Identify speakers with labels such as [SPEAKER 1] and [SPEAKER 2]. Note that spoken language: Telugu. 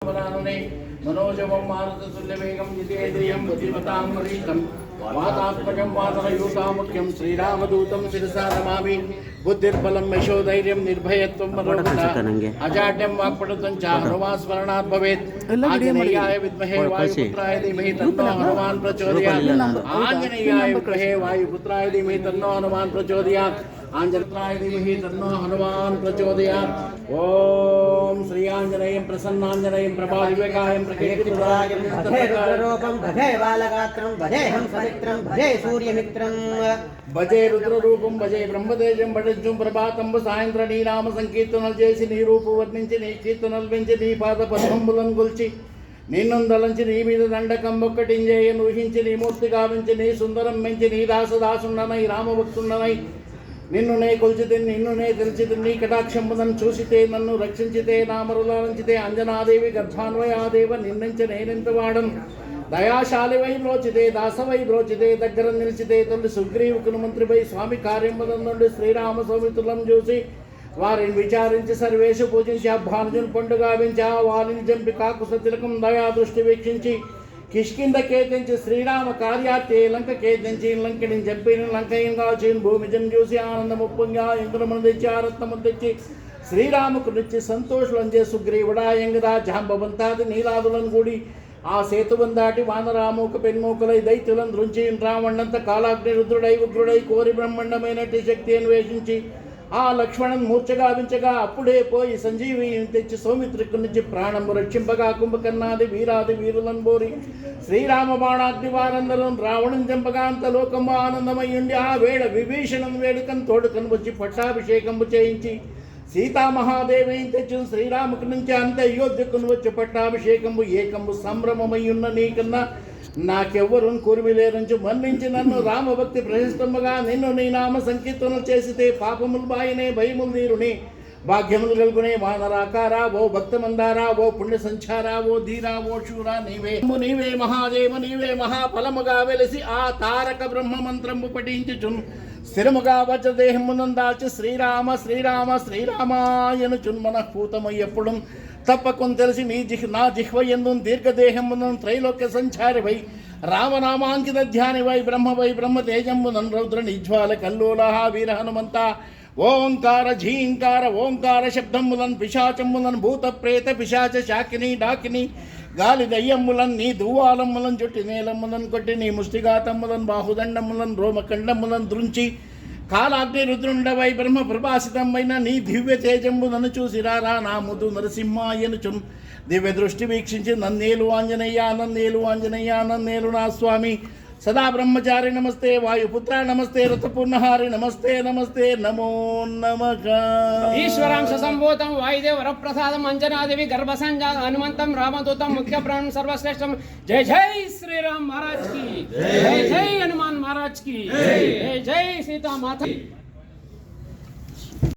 [SPEAKER 1] महाबलानने मनोजवं मारुततुल्यवेगं जितेन्द्रियं बुद्धिमतां वरिष्ठं वातात्मजं वानरयूतामुख्यं श्रीरामदूतं शिरसा नमामि। बुद्धिर्बलं यशोधैर्यं निर्भयत्वं मनोबलम् अजाड्यं वाक्पटुतं च हनुमास्मरणात् भवेत्। आंजनेयाय विद्महे वायुपुत्राय धीमहि तन्नो हनुमान् प्रचोदयात्। आंजनेयाय विद्महे वायुपुत्राय धीमहि तन्नो हनुमान् प्रचोदयात्। आंजनेयाय धीमहि तन्नो हनुमान् प्रचोदयात्। ओम श्री आंजनेयं प्रसन्नांजनेयं प्रभाविवेकायं प्रकीर्तिप्रदायं
[SPEAKER 2] रूपं भजे बालगात्रं भजेऽहं सवित्रं भजे सूर्यमित्रं
[SPEAKER 1] भजे रुद्ररूपं भजे ब्रह्मतेजं भजं ప్రభాతం సాయంత్ర నీ నామ సంకీర్తనలు చేసి నీ రూపు వర్ణించి నీ కీర్తనలు పెంచి నీ పాద పద్మంబులను గొల్చి నిన్నందలంచి నీ మీద దండకం ఒక్కటింజేయను ఊహించి నీ మూర్తి గావించి నీ సుందరం మెంచి నీ దాసదాసుండనై రామభక్తుండనై నిన్ను నే కొల్చితే నిన్ను నే తెలిచితే నీ కటాక్షంబుదను చూసితే నన్ను రక్షించితే నా మరులాలించితే అంజనాదేవి గర్భాన్వయాదేవ నిన్నంచి నేనెంత వాడను దయాశాలివై బ్రోచితే దాసవై బ్రోచితే దగ్గర నిలిచితే తల్లి సుగ్రీవుకును మంత్రిపై స్వామి కార్యముదం నుండి శ్రీరామ సౌమిత్రులను చూసి వారిని విచారించి సర్వేషు పూజించి అభ్యానుజుని పండుగ గావించి వారిని చంపి కాకుశ తిలకం దయా దృష్టి వీక్షించి కిష్కింద కేతించి శ్రీరామ కార్యార్థే లంక కేతించి లంకని చంపి లంకయం కాల్చి భూమిజం చూసి ఆనందము పొంగా ఇంద్రమును తెచ్చి ఆరత్నము తెచ్చి శ్రీరాముకు నిచ్చి సంతోషులంచే సుగ్రీవుడా ఎంగదా జాంబవంతాది నీలాదులను కూడి ఆ సేతువం దాటి వానరామూక పెన్మూకలై దైత్యులను దృంచి రావణంత కాలాగ్ని రుద్రుడై ఉగ్రుడై కోరి బ్రహ్మాండమైనటి శక్తి అన్వేషించి ఆ లక్ష్మణన్ మూర్ఛగావించగా అప్పుడే పోయి సంజీవి తెచ్చి సౌమిత్రికు నుంచి ప్రాణము రక్షింపగా కుంభకర్ణాది వీరాది వీరులను బోరి శ్రీరామ బాణాగ్ని వారందరం రావణం చంపగా అంత లోకము ఆనందమయ్యుండి ఆ వేళ విభీషణం వేడుకను తోడుకను వచ్చి పట్టాభిషేకంబు చేయించి సీతామహాదేవి తెచ్చి శ్రీరాముకు నుంచి అంత అయోధ్యకును వచ్చి పట్టాభిషేకంబు ఏకంబు సంభ్రమమయ్యున్న నీకన్నా నాకెవ్వరు కూర్మిలేరంచు మన్నించి నన్ను రామభక్తి ప్రశస్తముగా నిన్ను నీ నామ సంకీర్తనలు చేసితే పాపములు బాయనే భయములు నీరుని భాగ్యములు కలుగునే వానరాకారా ఓ భక్తమందారా ఓ పుణ్య సంచారా ఓ ధీరా ఓ శూరా నీవే నీవే మహాదేవ నీవే మహాఫలముగా వెలిసి ఆ తారక బ్రహ్మ మంత్రము పఠించుచున్ స్థిరముగా వజ్రదేహమునం దాల్చి శ్రీరామ శ్రీరామ శ్రీరామాయను చున్మనఃపూతమయ్యప్పుడు తప్పకుండా తెలిసి నా జిహ్వయందు దీర్ఘదేహమునం త్రైలోక్య సంచారివై రామనామాంకిత ధ్యానివై బ్రహ్మతేజంబునన్ రౌద్ర నిజ్వాల కల్లోల వీర హనుమంత ఓంకార ఝీంకార ఓంకార శబ్దములన్ పిశాచములన్ భూత ప్రేత పిశాచ శాకిని డాకిని గాలి దయ్యమ్ములన్ నీ దువ్వాలమ్ములను చుట్టి నేలమ్ములను కొట్టి నీ ముష్టిఘాతమ్ములను బాహుదండములను రోమకండములను దృంచి కాలాగ్ని రుద్రుండవై బ్రహ్మ ప్రభాసితమైన నీ దివ్య తేజంబులను చూసి రారా నా ముదు నరసింహాయనుచున్ దివ్య దృష్టి వీక్షించి నన్నేలు ఆంజనేయ నన్నేలు ఆంజనేయ నన్నేలు నా స్వామి సదా బ్రహ్మచారి నమస్తే వాయుపుత్ర నమస్తే రథపూర్ణహారి నమస్తే నమస్తే నమో నమః
[SPEAKER 3] ఈశ్వరాంశ సంభూతం వాయుదేవ వరప్రసాదం అంజనాదేవి గర్భసంజా హనుమంతం రామదూతం ముఖ్య ప్రాణం సర్వశ్రేష్టం జై జై శ్రీరామ్ మహారాజ్ కి జై జై హనుమాన్ మహారాజ్ కి జై జై సీతా మాత